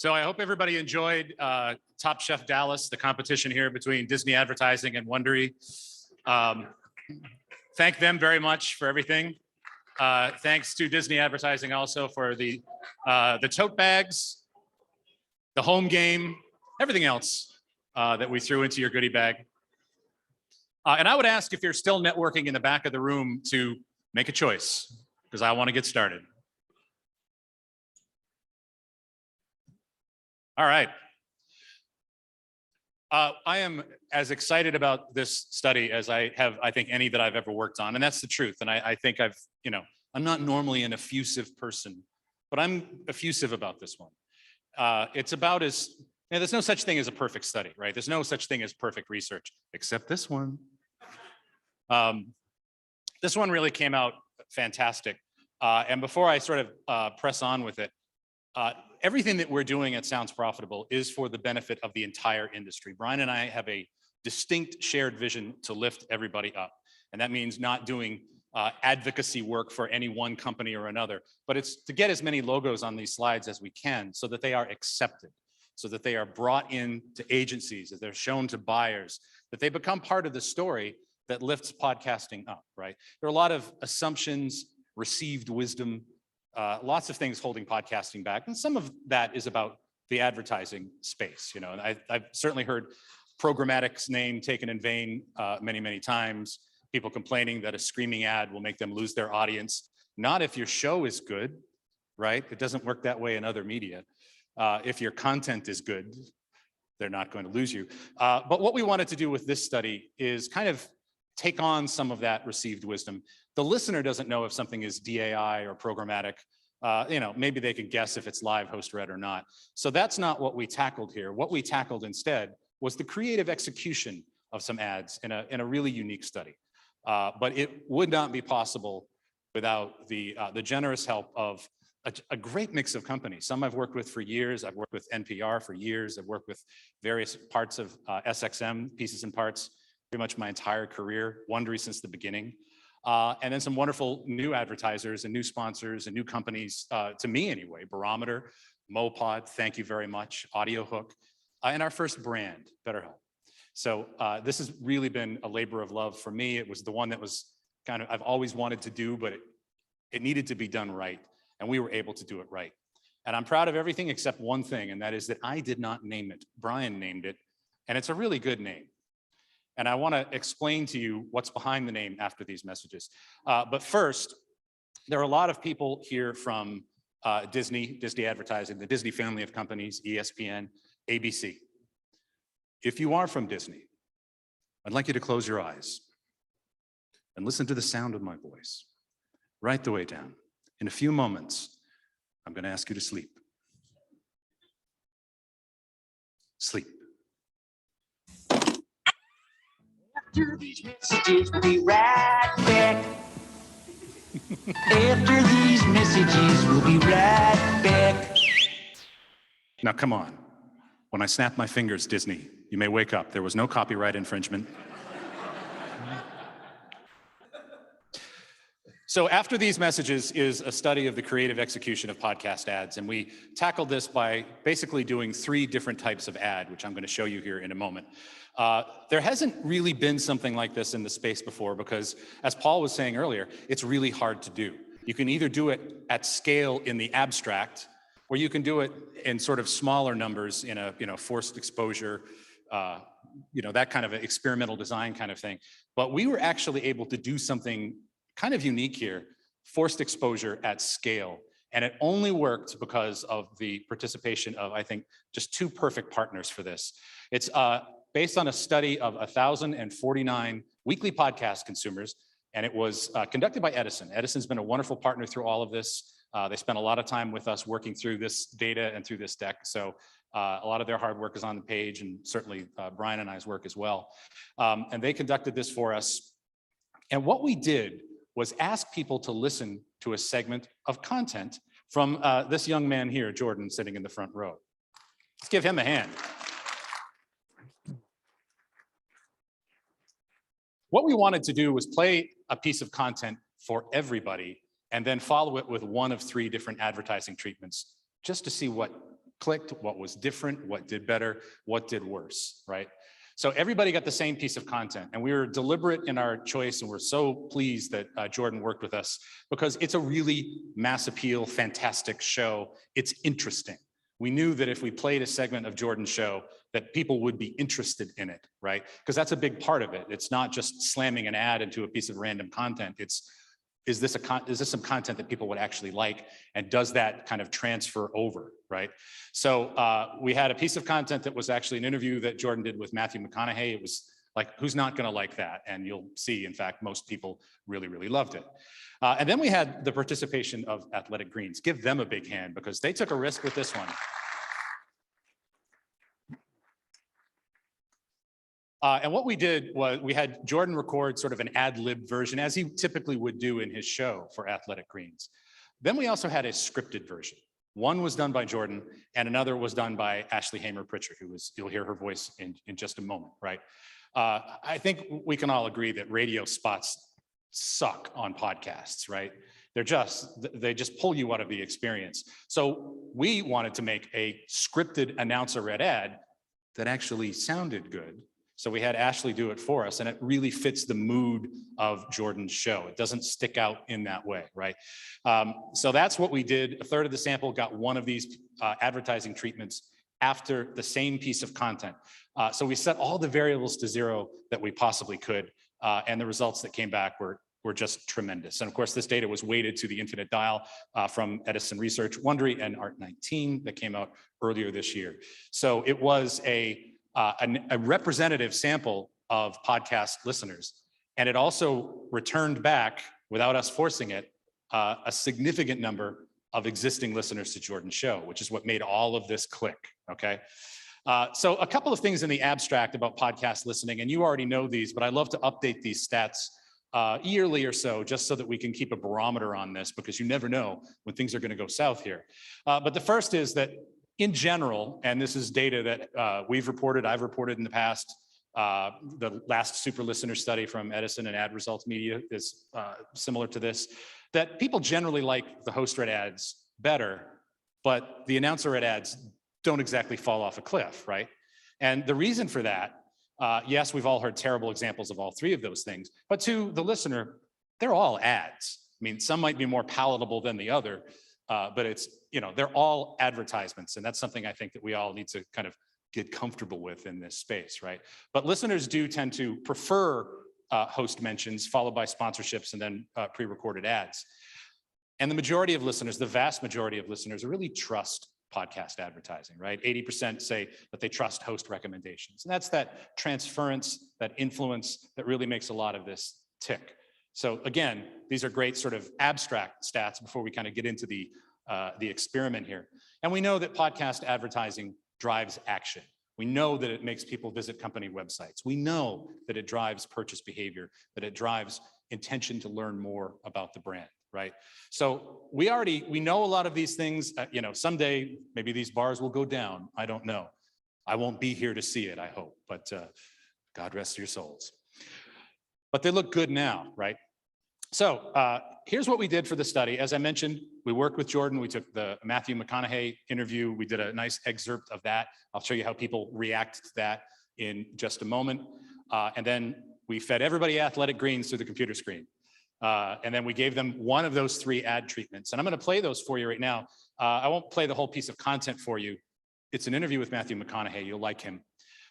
So I hope everybody enjoyed Top Chef Dallas, the competition here between Disney Advertising and Wondery. Thank them very much for everything. Thanks to Disney Advertising also for the tote bags, the home game, everything else that we threw into your goodie bag. And I would ask if you're still networking in the back of the room to make a choice, because I want to get started. All right. I am as excited about this study as I think, any that I've ever worked on. And that's the truth. And I think I'm not normally an effusive person, but I'm effusive about this one. It's about there's no such thing as a perfect study, right? There's no such thing as perfect research, except this one. This one really came out fantastic. And before I sort of press on with it, everything that we're doing at Sounds Profitable is for the benefit of the entire industry. Brian and I have a distinct shared vision to lift everybody up. And that means not doing advocacy work for any one company or another, but it's to get as many logos on these slides as we can so that they are accepted, so that they are brought in to agencies, that they're shown to buyers, that they become part of the story that lifts podcasting up, right? There are a lot of assumptions, received wisdom, lots of things holding podcasting back. And some of that is about the advertising space. And I've certainly heard programmatic's name taken in vain many, many times. People complaining that a screaming ad will make them lose their audience. Not if your show is good, right? It doesn't work that way in other media. If your content is good, they're not going to lose you. But what we wanted to do with this study is kind of take on some of that received wisdom. The listener doesn't know if something is DAI or programmatic. Maybe they can guess if it's live, host read or not. So that's not what we tackled here. What we tackled instead was the creative execution of some ads in a really unique study. But it would not be possible without the generous help of a great mix of companies. Some I've worked with for years. I've worked with NPR for years. I've worked with various parts of SXM, pieces and parts, pretty much my entire career, Wondery since the beginning. And then some wonderful new advertisers and new sponsors and new companies, to me anyway, Barometer, Mopod, thank you very much, AudioHook, and our first brand, BetterHelp. So this has really been a labor of love for me. It was the one that was I've always wanted to do, but it needed to be done right. And we were able to do it right. And I'm proud of everything except one thing, and that is that I did not name it. Brian named it, and it's a really good name. And I want to explain to you what's behind the name after these messages. But first, there are a lot of people here from Disney Advertising, the Disney family of companies, ESPN, ABC. If you are from Disney, I'd like you to close your eyes and listen to the sound of my voice right the way down. In a few moments, I'm going to ask you to sleep. Sleep. After these messages, we'll be right back. After these messages, we'll be right back. Now, come on. When I snap my fingers, Disney, you may wake up. There was no copyright infringement. So after these messages is a study of the creative execution of podcast ads. And we tackled this by basically doing 3 different types of ad, which I'm going to show you here in a moment. There hasn't really been something like this in the space before because, as Paul was saying earlier, it's really hard to do. You can either do it at scale in the abstract, or you can do it in sort of smaller numbers in a forced exposure, that kind of experimental design kind of thing. But we were actually able to do something kind of unique here, forced exposure at scale. And it only worked because of the participation of, I think, just 2 perfect partners for this. It's based on a study of 1,049 weekly podcast consumers, and it was conducted by Edison. Edison's been a wonderful partner through all of this. They spent a lot of time with us working through this data and through this deck. So a lot of their hard work is on the page, and certainly Brian and I's work as well. And they conducted this for us. And what we did was ask people to listen to a segment of content from this young man here, Jordan, sitting in the front row. Let's give him a hand. What we wanted to do was play a piece of content for everybody and then follow it with one of 3 different advertising treatments just to see what clicked, what was different, what did better, what did worse, right? So everybody got the same piece of content, and we were deliberate in our choice, and we're so pleased that Jordan worked with us because it's a really mass appeal, fantastic show. It's interesting. We knew that if we played a segment of Jordan's show, that people would be interested in it, right? Because that's a big part of it. It's not just slamming an ad into a piece of random content. It's, is this some content that people would actually like? And does that kind of transfer over, right? So we had a piece of content that was actually an interview that Jordan did with Matthew McConaughey. It was like, who's not gonna like that? And you'll see, in fact, most people really, really loved it. And then we had the participation of Athletic Greens. Give them a big hand because they took a risk with this one. And what we did was we had Jordan record sort of an ad-lib version, as he typically would do in his show for Athletic Greens. Then we also had a scripted version. One was done by Jordan, and another was done by Ashley Hamer-Pritchard, who was, you'll hear her voice in just a moment, right? I think we can all agree that radio spots suck on podcasts, right? They just pull you out of the experience. So we wanted to make a scripted announcer-read ad that actually sounded good. So we had Ashley do it for us, and it really fits the mood of Jordan's show. It doesn't stick out in that way, right? So that's what we did. A third of the sample got one of these advertising treatments after the same piece of content. So we set all the variables to 0 that we possibly could, and the results that came back were just tremendous. And of course, this data was weighted to the infinite dial from Edison Research, Wondery, and Art19 that came out earlier this year. So it was a representative sample of podcast listeners. And it also returned back, without us forcing it, a significant number of existing listeners to Jordan's show, which is what made all of this click, okay? So a couple of things in the abstract about podcast listening, and you already know these, but I love to update these stats yearly or so, just so that we can keep a barometer on this, because you never know when things are gonna go south here. But the first is that in general, and this is data that we've reported, I've reported in the past, the last super listener study from Edison and Ad Results Media is similar to this, that people generally like the host read ads better, but the announcer read ads don't exactly fall off a cliff, right? And the reason for that, yes, we've all heard terrible examples of all three of those things, but to the listener, they're all ads. I mean, some might be more palatable than the other, but it's, you know, they're all advertisements. And that's something I think that we all need to kind of get comfortable with in this space, right? But listeners do tend to prefer host mentions followed by sponsorships and then pre-recorded ads. And the majority of listeners, the vast majority of listeners really trust podcast advertising, right? 80% say that they trust host recommendations. And that's that transference, that influence that really makes a lot of this tick. So again, these are great sort of abstract stats before we kind of get into the experiment here. And we know that podcast advertising drives action. We know that it makes people visit company websites. We know that it drives purchase behavior, that it drives intention to learn more about the brand, right? So we know a lot of these things. You know, someday maybe these bars will go down. I don't know. I won't be here to see it, I hope, but God rest your souls. But they look good now, right? So here's what we did for the study. As I mentioned, we worked with Jordan. We took the Matthew McConaughey interview. We did a nice excerpt of that. I'll show you how people react to that in just a moment. And then we fed everybody Athletic Greens through the computer screen. And then we gave them one of those 3 ad treatments. And I'm gonna play those for you right now. I won't play the whole piece of content for you. It's an interview with Matthew McConaughey. You'll like him.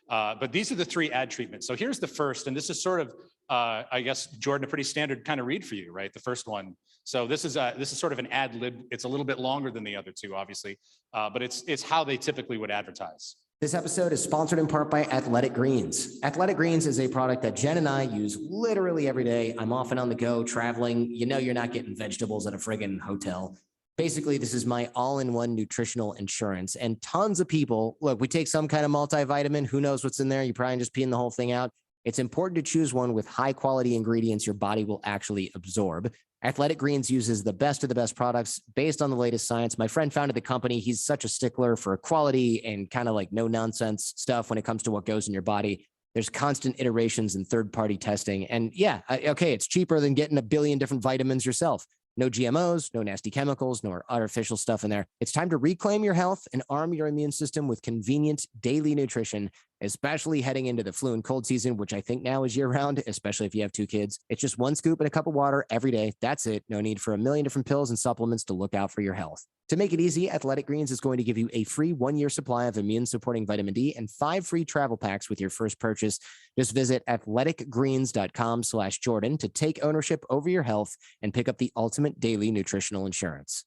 But these are the 3 ad treatments. So here's the first, and this is sort of, I guess, Jordan, a pretty standard kind of read for you, right? The first one. So this is sort of an ad lib. It's a little bit longer than the other 2, obviously, but it's how they typically would advertise. This episode is sponsored in part by Athletic Greens. Athletic Greens is a product that Jen and I use literally every day. I'm often on the go, traveling. You know you're not getting vegetables at a friggin' hotel. Basically, this is my all-in-one nutritional insurance. And tons of people, look, we take some kind of multivitamin. Who knows what's in there? You probably just peeing the whole thing out. It's important to choose one with high-quality ingredients your body will actually absorb. Athletic Greens uses the best of the best products based on the latest science. My friend founded the company. He's such a stickler for quality and kind of like no-nonsense stuff when it comes to what goes in your body. There's constant iterations and third-party testing. And yeah, okay, it's cheaper than getting a billion different vitamins yourself. No GMOs, no nasty chemicals, no artificial stuff in there. It's time to reclaim your health and arm your immune system with convenient daily nutrition, especially heading into the flu and cold season, which I think now is year round, especially if you have 2 kids. It's just 1 scoop in a cup of water every day. That's it. No need for a million different pills and supplements to look out for your health. To make it easy, Athletic Greens is going to give you a free 1-year supply of immune-supporting vitamin D and 5 free travel packs with your first purchase. Just visit athleticgreens.com/Jordan to take ownership over your health and pick up the ultimate daily nutritional insurance.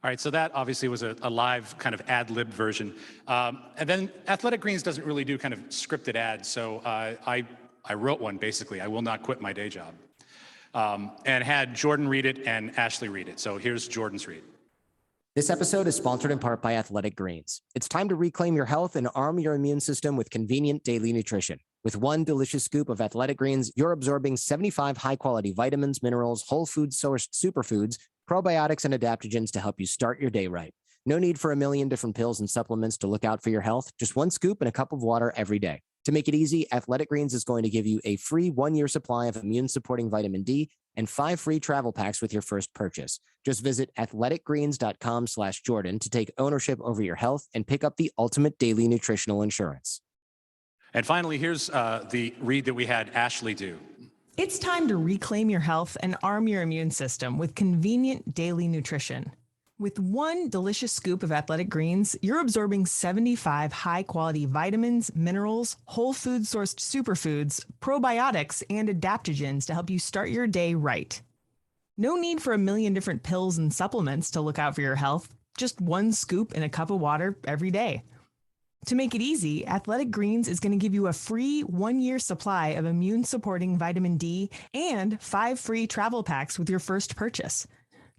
All right, so that obviously was a live kind of ad-lib version. And then Athletic Greens doesn't really do kind of scripted ads, so I wrote one basically, I will not quit my day job, and had Jordan read it and Ashley read it. So here's Jordan's read. This episode is sponsored in part by Athletic Greens. It's time to reclaim your health and arm your immune system with convenient daily nutrition. With 1 delicious scoop of Athletic Greens, you're absorbing 75 high-quality vitamins, minerals, whole food-sourced superfoods, probiotics, and adaptogens to help you start your day right. No need for a million different pills and supplements to look out for your health. Just 1 scoop in a cup of water every day. To make it easy, Athletic Greens is going to give you a free 1-year supply of immune-supporting vitamin D and 5 free travel packs with your first purchase. Just visit athleticgreens.com/Jordan to take ownership over your health and pick up the ultimate daily nutritional insurance. And finally, here's the read that we had Ashley do. It's time to reclaim your health and arm your immune system with convenient daily nutrition. With 1 delicious scoop of Athletic Greens, you're absorbing 75 high-quality vitamins, minerals, whole food-sourced superfoods, probiotics, and adaptogens to help you start your day right. No need for a million different pills and supplements to look out for your health. Just 1 scoop in a cup of water every day. To make it easy, Athletic Greens is going to give you a free 1-year supply of immune-supporting vitamin D and 5 free travel packs with your first purchase.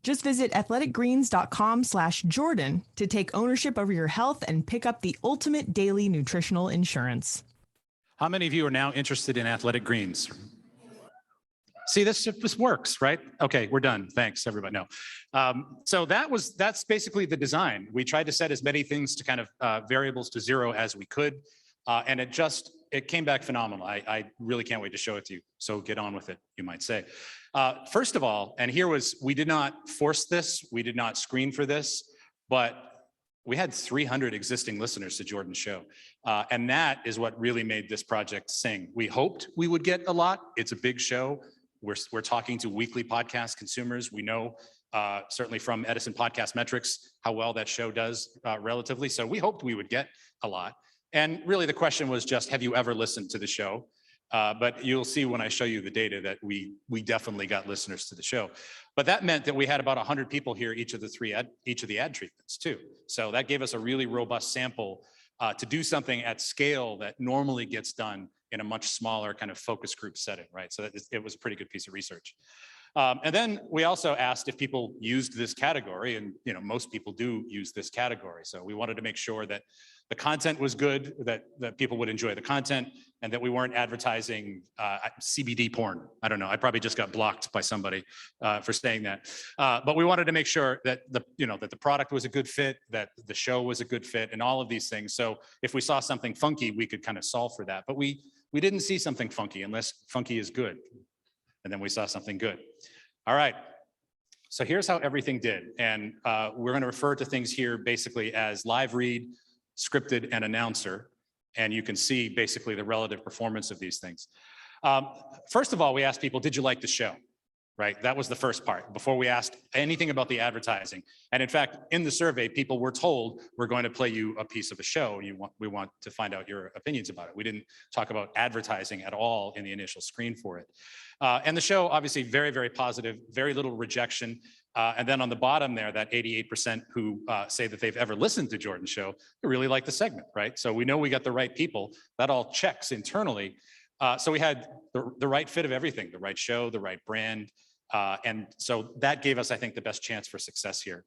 Just visit athleticgreens.com/Jordan to take ownership over your health and pick up the ultimate daily nutritional insurance. How many of you are now interested in Athletic Greens? See, this works, right? Okay, we're done. Thanks, everybody. No. So that's basically the design. We tried to set as many things to kind of variables to 0 as we could. And it came back phenomenal. I really can't wait to show it to you. So get on with it, you might say. First of all, and we did not force this, we did not screen for this, but we had 300 existing listeners to Jordan's show. And that is what really made this project sing. We hoped we would get a lot. It's a big show. We're talking to weekly podcast consumers. We know certainly from Edison Podcast Metrics how well that show does relatively. So we hoped we would get a lot. And really the question was just, have you ever listened to the show? But you'll see when I show you the data that we definitely got listeners to the show. But that meant that we had about 100 people hear each of the ad treatments too. So that gave us a really robust sample to do something at scale that normally gets done in a much smaller kind of focus group setting, right? So it was a pretty good piece of research. And then we also asked if people used this category, and most people do use this category. So we wanted to make sure that the content was good, that people would enjoy the content, and that we weren't advertising CBD porn. I don't know. I probably just got blocked by somebody for saying that. But we wanted to make sure that that the product was a good fit, that the show was a good fit, and all of these things. So if we saw something funky, we could kind of solve for that. But we didn't see something funky unless funky is good. And then we saw something good. All right. So here's how everything did. And we're going to refer to things here basically as live read, scripted, and announcer. And you can see basically the relative performance of these things. First of all, we asked people, did you like the show? Right? That was the first part before we asked anything about the advertising. And in fact, in the survey, people were told, we're going to play you a piece of a show. We want to find out your opinions about it. We didn't talk about advertising at all in the initial screen for it. And the show, obviously, very, very positive, very little rejection. And then on the bottom there, that 88% who say that they've ever listened to Jordan's show, they really like the segment, right? So we know we got the right people. That all checks internally. So we had the right fit of everything, the right show, the right brand. And so that gave us, I think, the best chance for success here.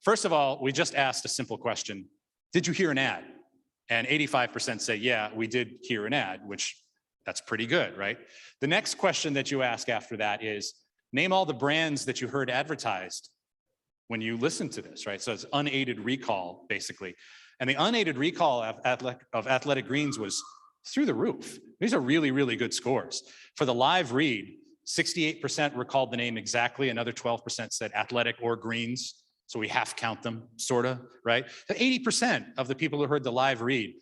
First of all, we just asked a simple question. Did you hear an ad? And 85% say, yeah, we did hear an ad, which that's pretty good, right? The next question that you ask after that is, name all the brands that you heard advertised when you listened to this, right? So it's unaided recall, basically. And the unaided recall of Athletic Greens was through the roof. These are really, really good scores. For the live read, 68% recalled the name exactly. Another 12% said athletic or greens. So we half count them, sort of, right? 80% of the people who heard the live read,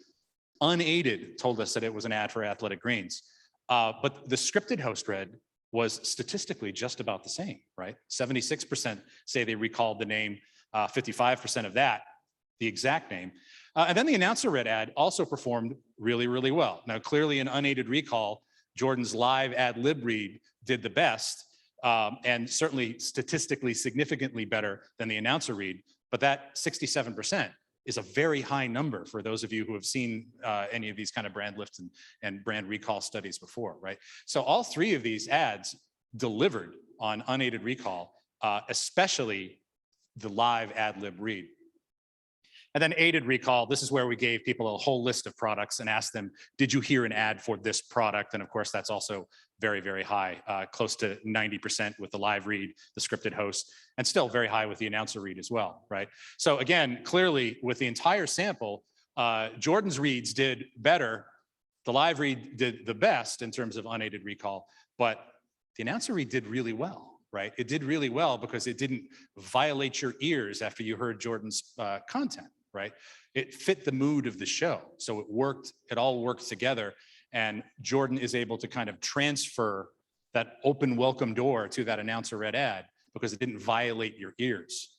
unaided, told us that it was an ad for athletic greens. But the scripted host read was statistically just about the same, right? 76% say they recalled the name, 55% of that, the exact name. And then the announcer read ad also performed really, really well. Now, clearly in unaided recall, Jordan's live ad lib read did the best, and certainly statistically significantly better than the announcer read, but that 67% is a very high number for those of you who have seen any of these kind of brand lift and brand recall studies before, right? So all three of these ads delivered on unaided recall, especially the live ad lib read. And then aided recall, this is where we gave people a whole list of products and asked them, did you hear an ad for this product? And of course, that's also very, very high, close to 90% with the live read, the scripted host, and still very high with the announcer read as well, right? So again, clearly with the entire sample, Jordan's reads did better. The live read did the best in terms of unaided recall, but the announcer read did really well, right? It did really well because it didn't violate your ears after you heard Jordan's content, right? It fit the mood of the show. So it worked, it all worked together. And Jordan is able to kind of transfer that open welcome door to that announcer read ad because it didn't violate your ears.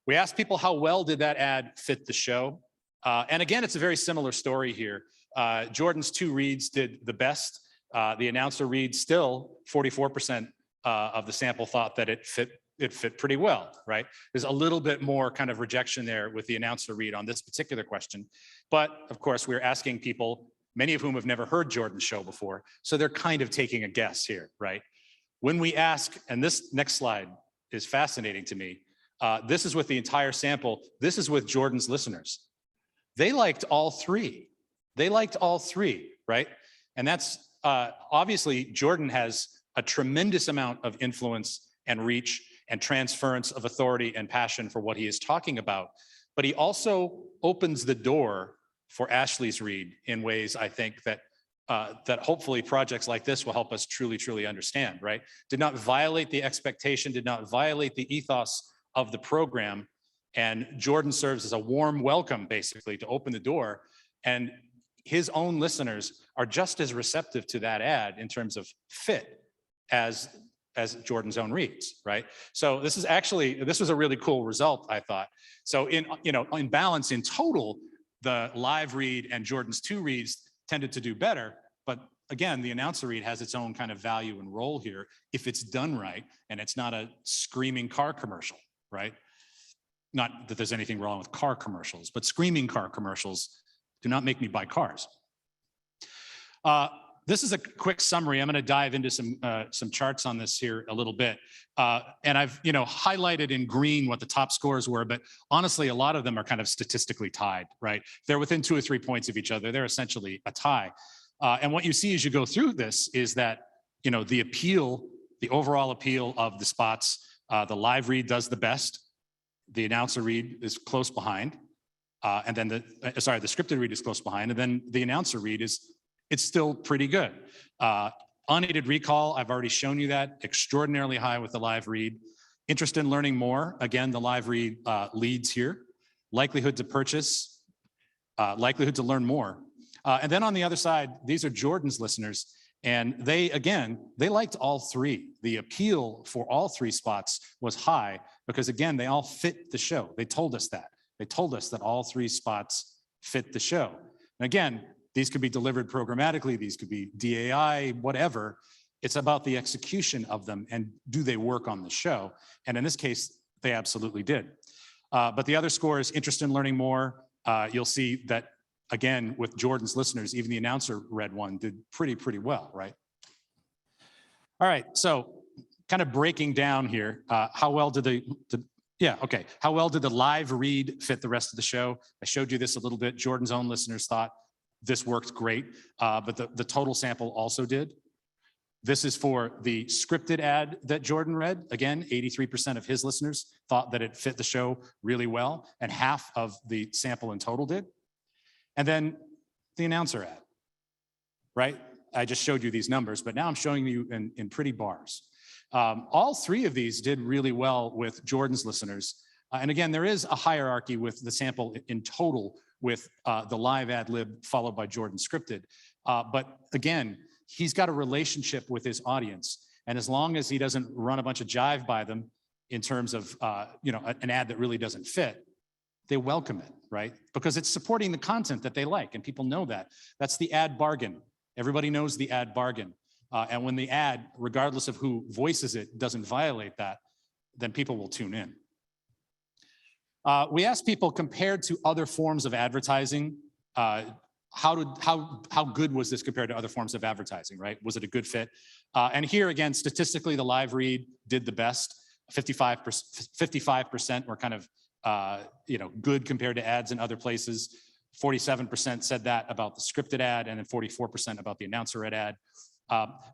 We asked people how well did that ad fit the show? And again, it's a very similar story here. Jordan's two reads did the best. The announcer read still 44% of the sample thought that it fit pretty well, right? There's a little bit more kind of rejection there with the announcer read on this particular question. But of course, we're asking people, many of whom have never heard Jordan's show before, so they're kind of taking a guess here, right? When we ask, and this next slide is fascinating to me, this is with the entire sample, this is with Jordan's listeners. They liked all three. They liked all three, right? And that's obviously Jordan has a tremendous amount of influence and reach and transference of authority and passion for what he is talking about. But he also opens the door for Ashley's read in ways I think that that hopefully projects like this will help us truly, truly understand, right? Did not violate the expectation, did not violate the ethos of the program. And Jordan serves as a warm welcome, basically, to open the door. And his own listeners are just as receptive to that ad in terms of fit as Jordan's own reads, right? So this was a really cool result, I thought. So in balance, in total, the live read and Jordan's two reads tended to do better. But again, the announcer read has its own kind of value and role here if it's done right and it's not a screaming car commercial, right? Not that there's anything wrong with car commercials, but screaming car commercials do not make me buy cars. This is a quick summary. I'm going to dive into some charts on this here a little bit. And I've highlighted in green what the top scores were, but honestly, a lot of them are kind of statistically tied, right? They're within 2 or 3 points of each other. They're essentially a tie. And what you see as you go through this is that, the appeal, the overall appeal of the spots, the live read does the best. The announcer read is close behind. And then the scripted read is close behind. And then the announcer read it's still pretty good. Unaided recall, I've already shown you that, extraordinarily high with the live read. Interest in learning more, again, the live read leads here. Likelihood to purchase, likelihood to learn more. And then on the other side, these are Jordan's listeners, and they liked all three. The appeal for all three spots was high because, again, they all fit the show. They told us that. They told us that all three spots fit the show. And again, these could be delivered programmatically, these could be DAI, whatever. It's about the execution of them and do they work on the show? And in this case, they absolutely did. But the other score is interest in learning more. You'll see that, again, with Jordan's listeners, even the announcer read one did pretty well, right? All right, so kind of breaking down here, how well did how well did the live read fit the rest of the show? I showed you this a little bit. Jordan's own listeners thought this worked great, but the total sample also did. This is for the scripted ad that Jordan read. Again, 83% of his listeners thought that it fit the show really well, and half of the sample in total did. And then the announcer ad, right? I just showed you these numbers, but now I'm showing you in pretty bars. All three of these did really well with Jordan's listeners. And again, there is a hierarchy with the sample in total with the live ad lib followed by Jordan scripted. But again, he's got a relationship with his audience. And as long as he doesn't run a bunch of jive by them in terms of an ad that really doesn't fit, they welcome it, right? Because it's supporting the content that they like, and people know that. That's the ad bargain. Everybody knows the ad bargain. And when the ad, regardless of who voices it, doesn't violate that, then people will tune in. We asked people, compared to other forms of advertising, how good was this compared to other forms of advertising, right? Was it a good fit? And here again, statistically, the live read did the best. 55% were kind of good compared to ads in other places. 47% said that about the scripted ad, and then 44% about the announcer read ad.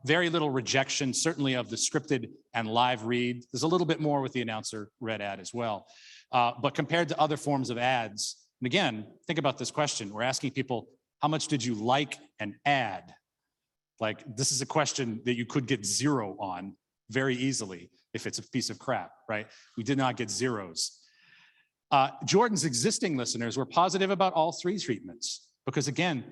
Very little rejection, certainly of the scripted and live read. There's a little bit more with the announcer read ad as well. But compared to other forms of ads, and again, think about this question. We're asking people, how much did you like an ad? Like, this is a question that you could get 0 on very easily if it's a piece of crap, right? We did not get zeros. Jordan's existing listeners were positive about all three treatments because, again,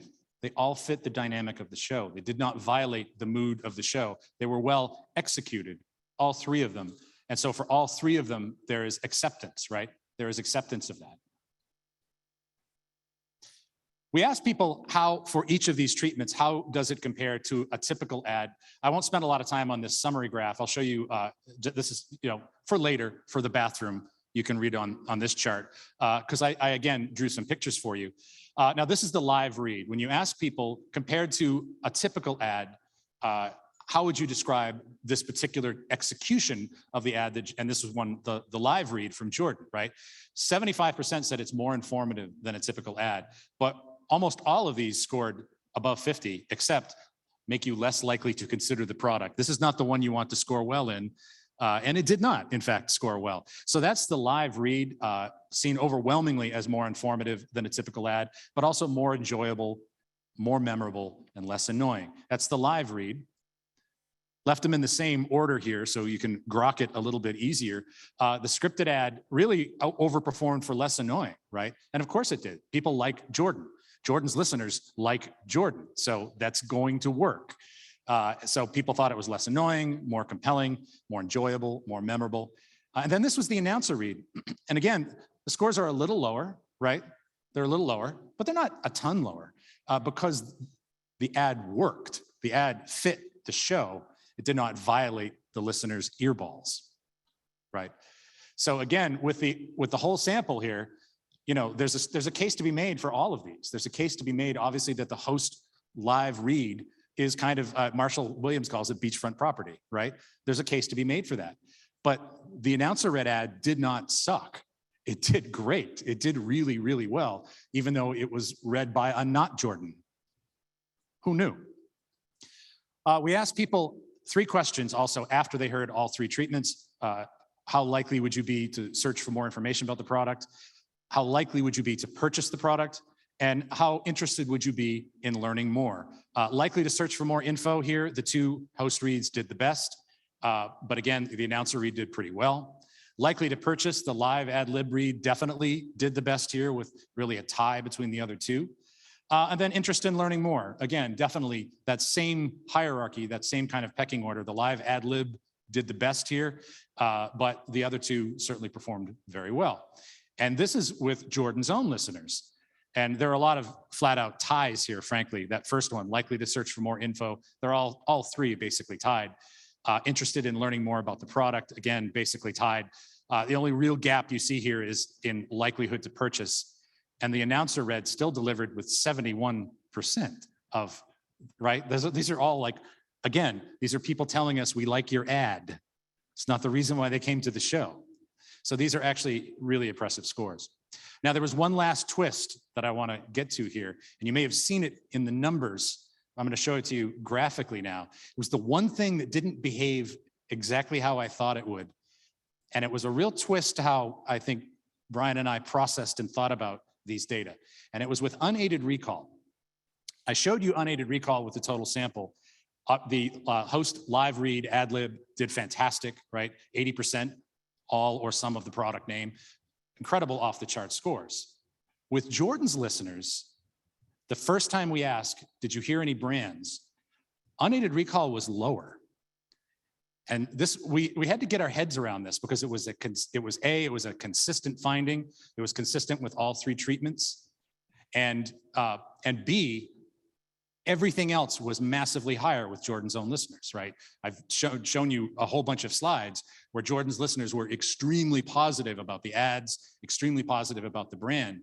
they all fit the dynamic of the show. They did not violate the mood of the show. They were well executed, all three of them. And so for all three of them, there is acceptance, right? There is acceptance of that. We asked people how, for each of these treatments, how does it compare to a typical ad? I won't spend a lot of time on this summary graph. I'll show you, this is, for later, for the bathroom. You can read on this chart, because I again drew some pictures for you. Now, this is the live read. When you ask people, compared to a typical ad, how would you describe this particular execution of the ad? And this was the live read from Jordan, right? 75% said it's more informative than a typical ad, but almost all of these scored above 50, except make you less likely to consider the product. This is not the one you want to score well in. And it did not, in fact, score well. So that's the live read, seen overwhelmingly as more informative than a typical ad, but also more enjoyable, more memorable, and less annoying. That's the live read. Left them in the same order here so you can grok it a little bit easier. The scripted ad really overperformed for less annoying, right? And of course it did. People like Jordan. Jordan's listeners like Jordan, so that's going to work. So people thought it was less annoying, more compelling, more enjoyable, more memorable. And then this was the announcer read. And again, the scores are a little lower, right? They're a little lower, but they're not a ton lower because the ad worked. The ad fit the show. It did not violate the listener's earballs, right? So again, with the whole sample here, there's a case to be made for all of these. There's a case to be made, obviously, that the host live read is kind of, Marshall Williams calls it beachfront property, right? There's a case to be made for that. But the announcer read ad did not suck. It did great. It did really, really well, even though it was read by a not Jordan. Who knew? We asked people 3 questions also after they heard all 3 treatments. How likely would you be to search for more information about the product? How likely would you be to purchase the product? And how interested would you be in learning more? Likely to search for more info here, the 2 host reads did the best. But again, the announcer read did pretty well. Likely to purchase, the live ad lib read definitely did the best here with really a tie between the other 2. And then interest in learning more. Again, definitely that same hierarchy, that same kind of pecking order. The live ad lib did the best here, but the other 2 certainly performed very well. And this is with Jordan's own listeners. And there are a lot of flat out ties here, frankly. That first one, likely to search for more info. They're all 3 basically tied. Interested in learning more about the product, again, basically tied. The only real gap you see here is in likelihood to purchase. And the announcer read still delivered with 71% of, right? These are all like, again, these are people telling us we like your ad. It's not the reason why they came to the show. So these are actually really impressive scores. Now, there was one last twist that I want to get to here, and you may have seen it in the numbers. I'm going to show it to you graphically now. It was the one thing that didn't behave exactly how I thought it would. And it was a real twist to how I think Brian and I processed and thought about these data. And it was with unaided recall. I showed you unaided recall with the total sample. The host live read ad lib did fantastic, right? 80%, all or some of the product name. Incredible off the chart scores. With Jordan's listeners, the first time we asked, did you hear any brands? Unaided recall was lower. And this, we had to get our heads around this because it was a consistent finding. It was consistent with all three treatments. And B, everything else was massively higher with Jordan's own listeners, right? I've shown you a whole bunch of slides where Jordan's listeners were extremely positive about the ads, extremely positive about the brand.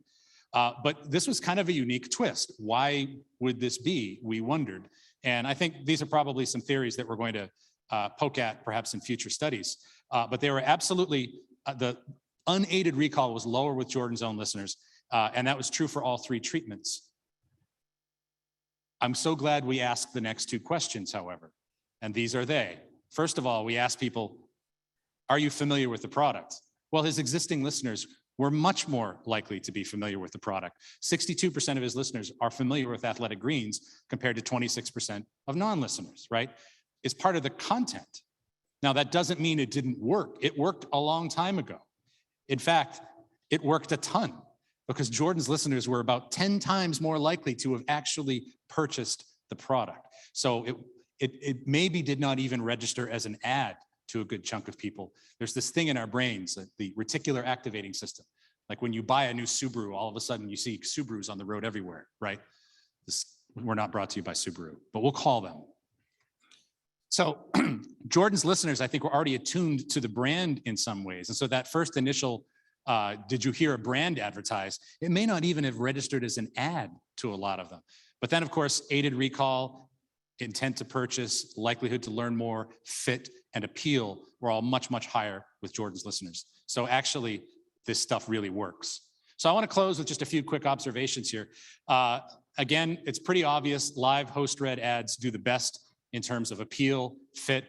But this was kind of a unique twist. Why would this be? We wondered. And I think these are probably some theories that we're going to poke at perhaps in future studies. But they were absolutely, the unaided recall was lower with Jordan's own listeners. And that was true for all three treatments. I'm so glad we asked the next two questions, however, and these are they. First of all, we asked people, are you familiar with the product? Well, his existing listeners were much more likely to be familiar with the product. 62% of his listeners are familiar with Athletic Greens compared to 26% of non-listeners, right? It's part of the content. Now, that doesn't mean it didn't work. It worked a long time ago. In fact, it worked a ton because Jordan's listeners were about 10 times more likely to have actually purchased the product. So it maybe did not even register as an ad to a good chunk of people. There's this thing in our brains, the reticular activating system. Like when you buy a new Subaru, all of a sudden you see Subarus on the road everywhere, right? We're not brought to you by Subaru, but we'll call them. So Jordan's listeners, I think, were already attuned to the brand in some ways. And so that first initial, did you hear a brand advertised? It may not even have registered as an ad to a lot of them. But then, of course, aided recall, intent to purchase, likelihood to learn more, fit, and appeal were all much, much higher with Jordan's listeners. So actually, this stuff really works. So I want to close with just a few quick observations here. Again, it's pretty obvious live host-read ads do the best in terms of appeal, fit,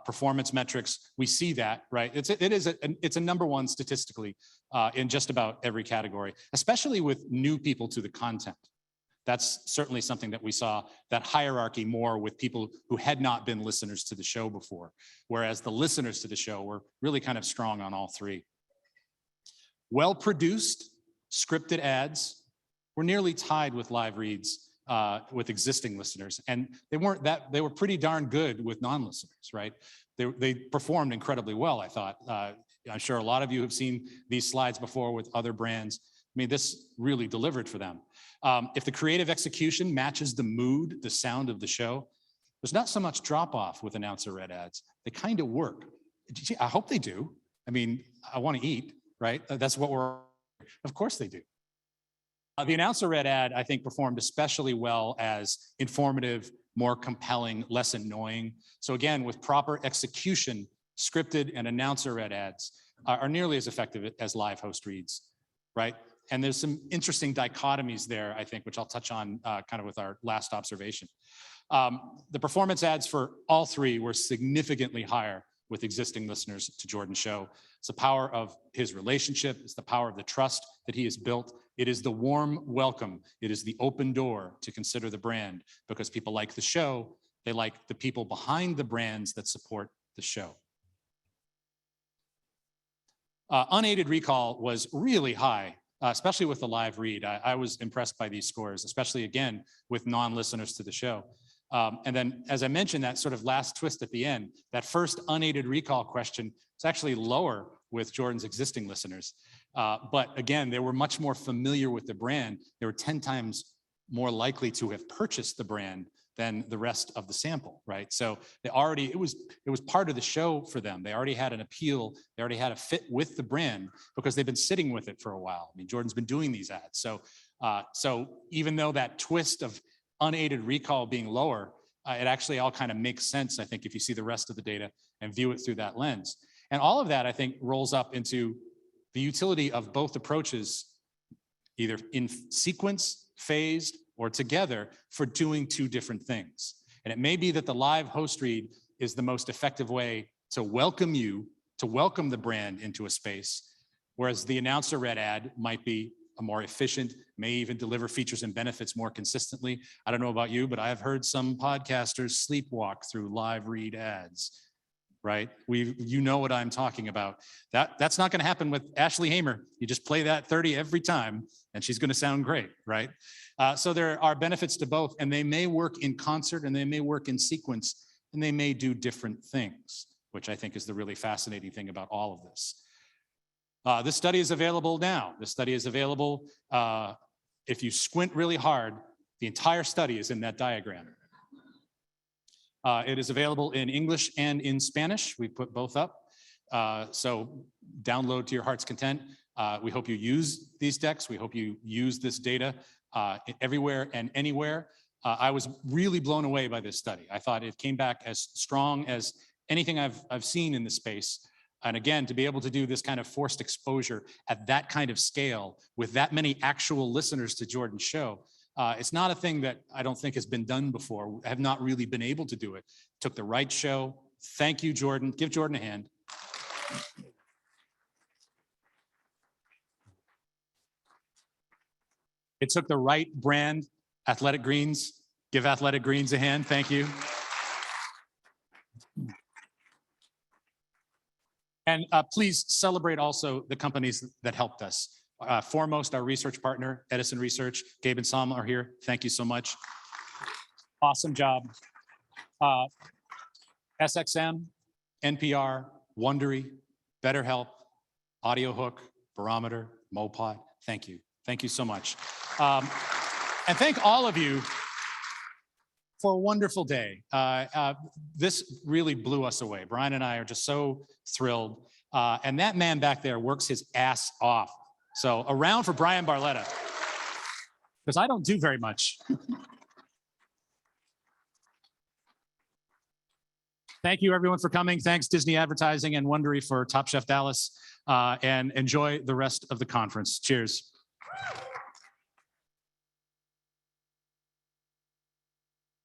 performance metrics. We see that, right? It's a number one statistically in just about every category, especially with new people to the content. That's certainly something that we saw, that hierarchy more with people who had not been listeners to the show before, whereas the listeners to the show were really kind of strong on all three. Well-produced, scripted ads were nearly tied with live reads with existing listeners, and they were pretty darn good with non-listeners, right? They performed incredibly well, I thought. I'm sure a lot of you have seen these slides before with other brands. I mean, this really delivered for them. If the creative execution matches the mood, the sound of the show, there's not so much drop off with announcer-read ads. They kind of work. I hope they do. I mean, I want to eat, right? That's what of course they do. The announcer-read ad, I think, performed especially well as informative, more compelling, less annoying. So again, with proper execution, scripted and announcer-read ads are nearly as effective as live host reads, right? And there's some interesting dichotomies there, I think, which I'll touch on kind of with our last observation. The performance ads for all three were significantly higher with existing listeners to Jordan's show. It's the power of his relationship. It's the power of the trust that he has built. It is the warm welcome. It is the open door to consider the brand because people like the show. They like the people behind the brands that support the show. Unaided recall was really high, especially with the live read. I was impressed by these scores, especially again with non-listeners to the show. And then, as I mentioned, that sort of last twist at the end, that first unaided recall question is actually lower with Jordan's existing listeners. But again, they were much more familiar with the brand. They were 10 times more likely to have purchased the brand than the rest of the sample, right? So they already, it was part of the show for them. They already had an appeal. They already had a fit with the brand because they've been sitting with it for a while. I mean, Jordan's been doing these ads. So even though that twist of unaided recall being lower, it actually all kind of makes sense, I think, if you see the rest of the data and view it through that lens. And all of that, I think, rolls up into the utility of both approaches, either in sequence, phased, or together for doing two different things. And it may be that the live host read is the most effective way to welcome you, to welcome the brand into a space, whereas the announcer read ad might be more efficient, may even deliver features and benefits more consistently. I don't know about you, but I have heard some podcasters sleepwalk through live read ads, right? You know what I'm talking about. That's not going to happen with Ashley Hamer. You just play that 30 every time and she's going to sound great, right? So there are benefits to both, and they may work in concert and they may work in sequence, and they may do different things, which I think is the really fascinating thing about all of this. This study is available now. This study is available. If you squint really hard, the entire study is in that diagram. It is available in English and in Spanish. We put both up. So download to your heart's content. We hope you use these decks. We hope you use this data everywhere and anywhere. I was really blown away by this study. I thought it came back as strong as anything I've seen in the space. And again, to be able to do this kind of forced exposure at that kind of scale with that many actual listeners to Jordan's show, it's not a thing that I don't think has been done before. I have not really been able to do it. Took the right show. Thank you, Jordan. Give Jordan a hand. It took the right brand, Athletic Greens. Give Athletic Greens a hand. Thank you. And please celebrate also the companies that helped us. Foremost, our research partner, Edison Research. Gabe and Sam are here. Thank you so much. Awesome job. SXM, NPR, Wondery, BetterHelp, AudioHook, Barometer, Mopod. Thank you. Thank you so much. And thank all of you for a wonderful day. This really blew us away. Brian and I are just so thrilled. And that man back there works his ass off. So a round for Brian Barletta, because I don't do very much. Thank you everyone for coming. Thanks Disney Advertising and Wondery for Top Chef Dallas, and enjoy the rest of the conference. Cheers.